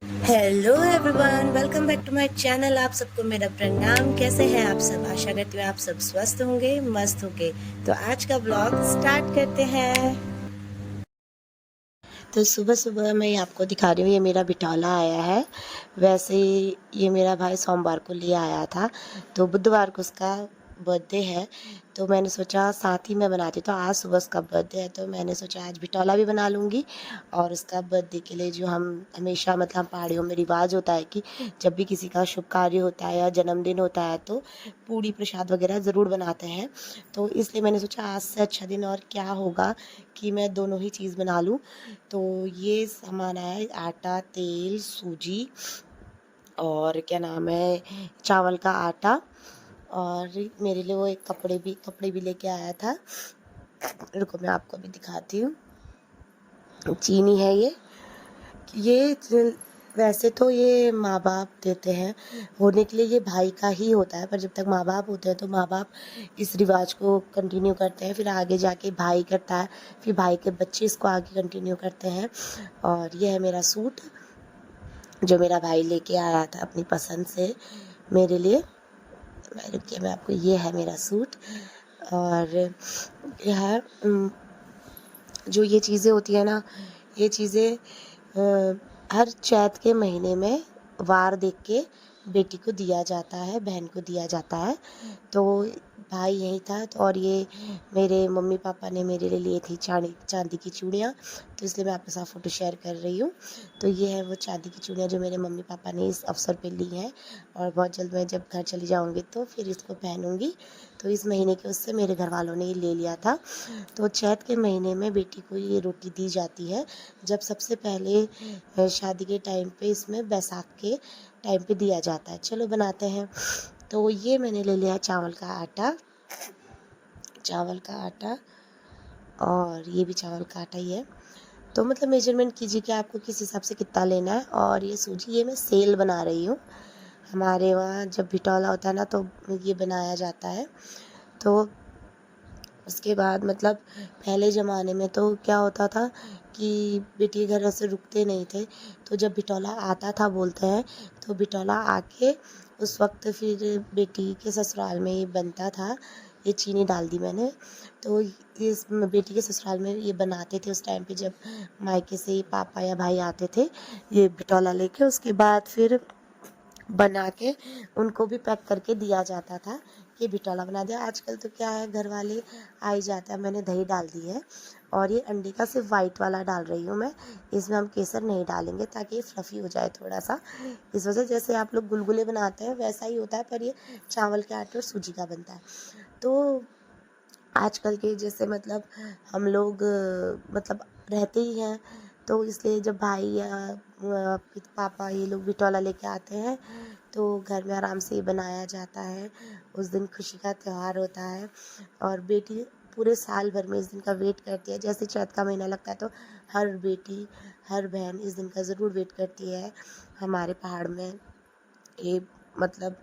Hello everyone, welcome back to my channel. आप सबको मेरा प्रणाम। कैसे हैं आप सब? आशा करती हूँ आप सब स्वस्थ होंगे, मस्त होंगे। तो आज का ब्लॉग स्टार्ट करते हैं। तो सुबह सुबह मैं आपको दिखा रही हूँ, ये मेरा बिटौला आया है। वैसे ये मेरा भाई सोमवार को ले आया था, तो बुधवार को उसका बर्थडे है। तो मैंने सोचा साथ ही में बनाती, तो आज सुबह उसका बर्थडे है, तो मैंने सोचा आज बिटौला भी बना लूँगी। और उसका बर्थडे के लिए जो हम हमेशा मतलब पहाड़ियों में रिवाज होता है कि जब भी किसी का शुभ कार्य होता है या जन्मदिन होता है तो पूड़ी प्रसाद वगैरह ज़रूर बनाते हैं। तो इसलिए मैंने सोचा आज से अच्छा दिन और क्या होगा कि मैं दोनों ही चीज़ बना लूँ। तो ये सामान आया है, आटा, तेल, सूजी और क्या नाम है, चावल का आटा। और मेरे लिए वो एक कपड़े भी लेके आया था। रुको मैं आपको भी दिखाती हूँ। चीनी है ये वैसे तो ये माँ बाप देते हैं, होने के लिए ये भाई का ही होता है, पर जब तक माँ बाप होते हैं तो माँ बाप इस रिवाज को कंटिन्यू करते हैं, फिर आगे जाके भाई करता है, फिर भाई के बच्चे इसको आगे कंटिन्यू करते हैं। और ये है मेरा सूट जो मेरा भाई लेके आया था अपनी पसंद से मेरे लिए। मैं आपको, ये है मेरा सूट। और यह जो ये चीज़ें होती है ना, ये चीज़ें हर चैत के महीने में वार देख के बेटी को दिया जाता है, बहन को दिया जाता है। तो भाई यही था, तो और ये मेरे मम्मी पापा ने मेरे लिए ली थी चांदी की चूड़ियाँ, तो इसलिए मैं आपके साथ फ़ोटो शेयर कर रही हूँ। तो ये है वो चांदी की चूड़ियाँ जो मेरे मम्मी पापा ने इस अवसर पे ली हैं, और बहुत जल्द मैं जब घर चली जाऊँगी तो फिर इसको पहनूँगी। तो इस महीने के उससे मेरे घर वालों ने ये ले लिया था। तो चैत के महीने में बेटी को ये रोटी दी जाती है, जब सबसे पहले शादी के टाइम पे इसमें बैसाख के टाइम पे दिया जाता है। चलो बनाते हैं। तो ये मैंने ले लिया चावल का आटा, और ये भी चावल का आटा ही है। तो मतलब मेजरमेंट कीजिए कि आपको किस हिसाब से कितना लेना है। और ये सूजी, ये मैं सेल बना रही हूँ। हमारे वहाँ जब बिटौला होता है ना तो ये बनाया जाता है। तो उसके बाद मतलब पहले ज़माने में तो क्या होता था कि बेटी के घर ऐसे रुकते नहीं थे, तो जब बिटौला आता था बोलते हैं, तो बिटौला आके उस वक्त फिर बेटी के ससुराल में ये बनता था। ये चीनी डाल दी मैंने। तो इस बेटी के ससुराल में ये बनाते थे उस टाइम पे, जब मायके से पापा या भाई आते थे ये बिटौला लेके, उसके बाद फिर बना के उनको भी पैक करके दिया जाता था कि बिटौला बना दिया। आजकल तो क्या है, घर वाले आ ही जाते हैं। मैंने दही डाल दी है, और ये अंडे का सिर्फ वाइट वाला डाल रही हूँ मैं। इसमें हम केसर नहीं डालेंगे ताकि ये फ्लफ़ी हो जाए थोड़ा सा। इस वजह, जैसे आप लोग गुलगुले बनाते हैं वैसा ही होता है, पर ये चावल के आटे और सूजी का बनता है। तो आजकल के जैसे मतलब हम लोग मतलब रहते ही हैं, तो इसलिए जब भाई या पापा ये लोग बिटौला लेके आते हैं तो घर में आराम से ये बनाया जाता है। उस दिन खुशी का त्यौहार होता है, और बेटी पूरे साल भर में इस दिन का वेट करती है। जैसे चैत का महीना लगता है तो हर बेटी, हर बहन इस दिन का ज़रूर वेट करती है। हमारे पहाड़ में ये मतलब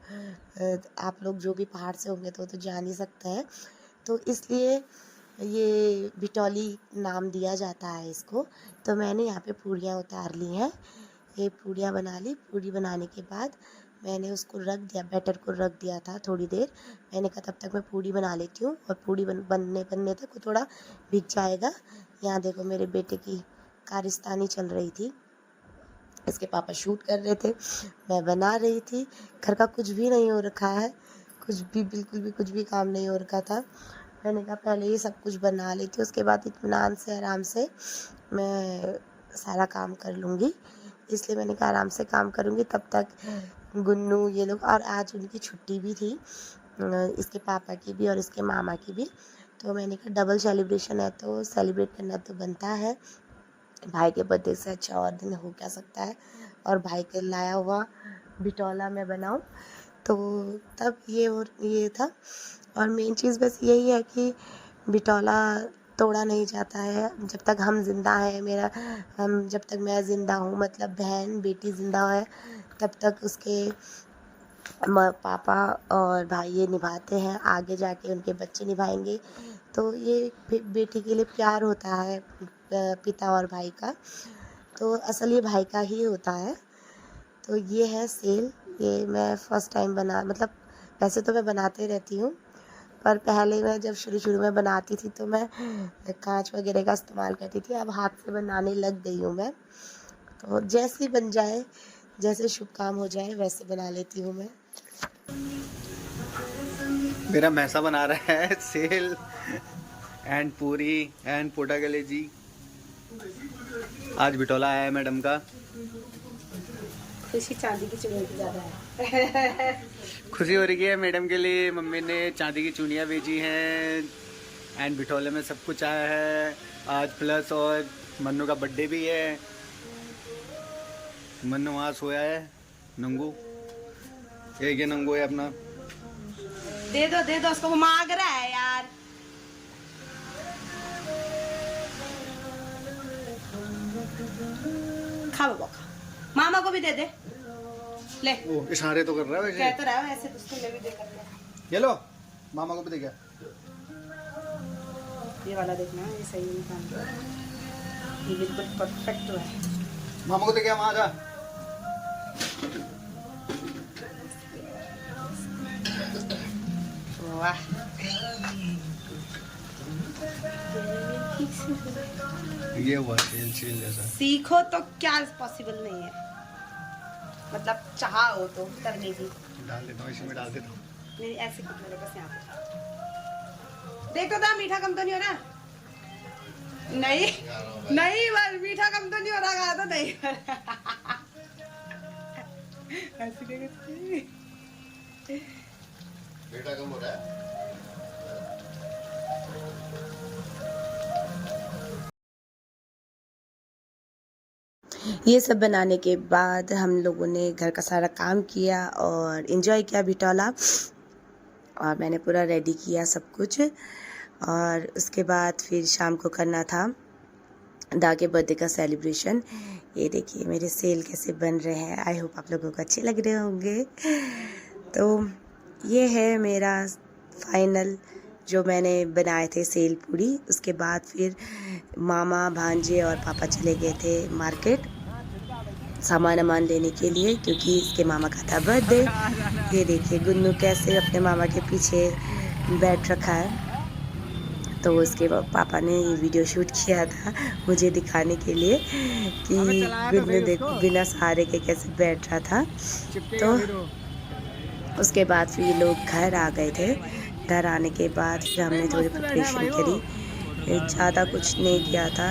आप लोग जो भी पहाड़ से होंगे तो जान ही सकते हैं। तो इसलिए ये बिटौली नाम दिया जाता है इसको। तो मैंने यहाँ पे पूड़ियाँ उतार ली हैं। ये पूड़ियाँ बना ली। पूड़ी बनाने के बाद मैंने उसको रख दिया, बैटर को रख दिया था थोड़ी देर। मैंने कहा तब तक मैं पूड़ी बना लेती हूँ, और पूड़ी बनने तक वो थोड़ा भीग जाएगा। यहाँ देखो मेरे बेटे की कारस्तानी चल रही थी। इसके पापा शूट कर रहे थे, मैं बना रही थी। घर का कुछ भी नहीं हो रखा है, कुछ भी, बिल्कुल भी कुछ भी काम नहीं हो रखा था। मैंने कहा पहले ये सब कुछ बना लेती हूँ, उसके बाद इत्मीनान से आराम से मैं सारा काम कर लूँगी। इसलिए मैंने कहा आराम से काम करूँगी, तब तक गुन्नू ये लोग, और आज उनकी छुट्टी भी थी, इसके पापा की भी और इसके मामा की भी। तो मैंने कहा डबल सेलिब्रेशन है तो सेलिब्रेट करना तो बनता है। भाई के बर्थडे से अच्छा और दिन हो क्या सकता है। और भाई के लाया हुआ बिटौला मैं बनाऊं, तो तब ये था। और मेन चीज़ बस यही है कि बिटौला तोड़ा नहीं जाता है जब तक हम जिंदा हैं। जब तक मैं ज़िंदा हूँ, मतलब बहन बेटी ज़िंदा है, तब तक उसके पापा और भाई ये निभाते हैं। आगे जाके उनके बच्चे निभाएंगे। तो ये बेटी के लिए प्यार होता है पिता और भाई का, तो असल ये भाई का ही होता है। तो ये है सेल। ये मैं फर्स्ट टाइम मतलब वैसे तो मैं बनाते रहती हूँ, पर पहले मैं जब शुरू में बनाती थी तो मैं कांच वगैरह का इस्तेमाल करती थी। अब हाथ से बनाने लग गई हूँ मैं, तो जैसे बन जाए, जैसे शुभ काम हो जाए वैसे बना लेती हूँ मैं। मेरा मैसा बना रहा है सेल एंड पूरी एंड पोटा गले जी। आज बिटोला आया है मैडम का। खुशी चांदी की चुड़िया की ज़्यादा है। खुशी हो रही है मैडम के लिए, मम्मी ने चांदी की चूड़ियाँ भेजी हैं एंड बिटोले में सब कुछ आया है आज। प्लस और मन्नू का बर्थडे भी है। मन्नू वहाँ सोया है, नंगू ये नंगू है अपना। दे दो उसको, वो मांग रहा है यार। खा बाबा खा, मामा को भी दे दे। ले वो इशारे तो कर रहा है वैसे। कह तो रहा है ऐसे, उसको ले भी दे कर ले। ये लो मामा को भी दे गया। ये वाला देखना, ये सही निकाल, ये बिल्कुल परफेक्ट है। मामा को दे गया, वहाँ जा। वाह, ये हुआ सेल जैसा। सीखो तो क्या पॉसिबल नहीं है, मतलब चाह हो तो करने की। डाल देता हूँ इसी में, डाल देता हूँ। नहीं ऐसे कुछ मेरे पास यहाँ पे देखो तो मीठा कम तो नहीं हो रहा। नहीं बस मीठा कम तो नहीं हो रहा, कहा तो नहीं ऐसे क्या करती है? मीठा कम हो रहा है। ये सब बनाने के बाद हम लोगों ने घर का सारा काम किया और इन्जॉय किया बिटौला, और मैंने पूरा रेडी किया सब कुछ। और उसके बाद फिर शाम को करना था दा के बर्थडे का सेलिब्रेशन। ये देखिए मेरे सेल कैसे बन रहे हैं, आई होप आप लोगों को अच्छे लग रहे होंगे। तो ये है मेरा फाइनल जो मैंने बनाए थे सेल पूरी। उसके बाद फिर मामा भांजे और पापा चले गए थे मार्केट सामान लेने के लिए, क्योंकि इसके मामा का था बर्थडे। ये देखिए गुन्नू कैसे अपने मामा के पीछे बैठ रखा है। तो उसके पापा ने ये वीडियो शूट किया था मुझे दिखाने के लिए कि गुन्नू देखो बिना सहारे के कैसे बैठ रहा था। तो उसके बाद फिर लोग घर आ गए थे। घर आने के बाद फिर हमने थोड़ी प्रिपरेशन करी, ज़्यादा कुछ नहीं किया था,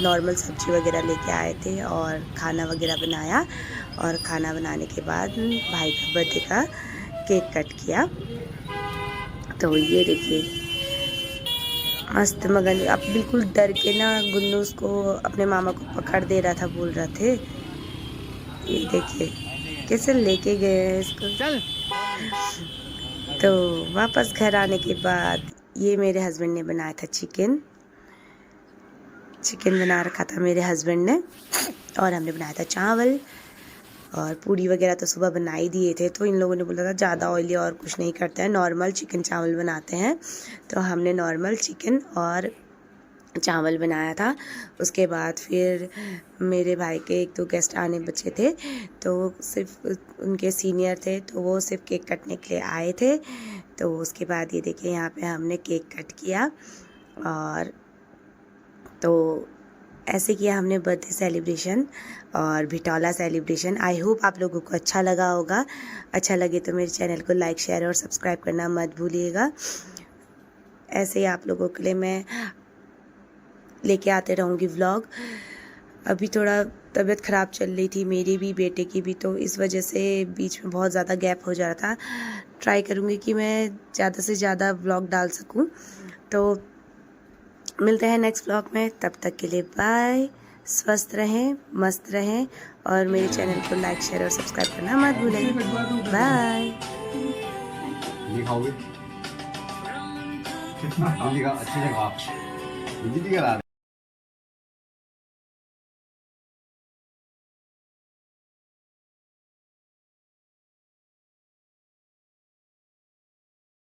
नॉर्मल सब्जी वगैरह लेके आए थे और खाना वगैरह बनाया। और खाना बनाने के बाद भाई का बर्थडे का केक कट किया। तो ये देखिए मस्त मगन, अब बिल्कुल डर के ना गुन्नू उसको अपने मामा को पकड़ दे रहा था, बोल रहे थे। ये देखिए कैसे लेके गए हैं इसको। चल। तो वापस घर आने के बाद ये मेरे हस्बैंड ने बनाया था चिकन बना रखा था मेरे हस्बैंड ने, और हमने बनाया था चावल और पूड़ी वगैरह तो सुबह बना ही दिए थे। तो इन लोगों ने बोला था ज़्यादा ऑयली और कुछ नहीं करते हैं, नॉर्मल चिकन चावल बनाते हैं। तो हमने नॉर्मल चिकन और चावल बनाया था। उसके बाद फिर मेरे भाई के 1-2 गेस्ट आने बचे थे, तो सिर्फ उनके सीनियर थे, तो वो सिर्फ केक कटने के लिए आए थे। तो उसके बाद ये देखिए यहाँ पे हमने केक कट किया, और तो ऐसे किया हमने बर्थडे सेलिब्रेशन और बिटौला सेलिब्रेशन। आई होप आप लोगों को अच्छा लगा होगा। अच्छा लगे तो मेरे चैनल को लाइक शेयर और सब्सक्राइब करना मत भूलिएगा। ऐसे ही आप लोगों के लिए मैं लेके आते रहूँगी व्लॉग। अभी थोड़ा तबीयत ख़राब चल रही थी मेरी भी, बेटे की भी, तो इस वजह से बीच में बहुत ज़्यादा गैप हो जा रहा था। ट्राई करूँगी कि मैं ज़्यादा से ज़्यादा व्लॉग डाल सकूँ। तो मिलते हैं नेक्स्ट व्लॉग में, तब तक के लिए बाय। स्वस्थ रहें, मस्त रहें, और मेरे चैनल को लाइक शेयर और सब्सक्राइब करना मत भूलें। बाय। अच्छी जगह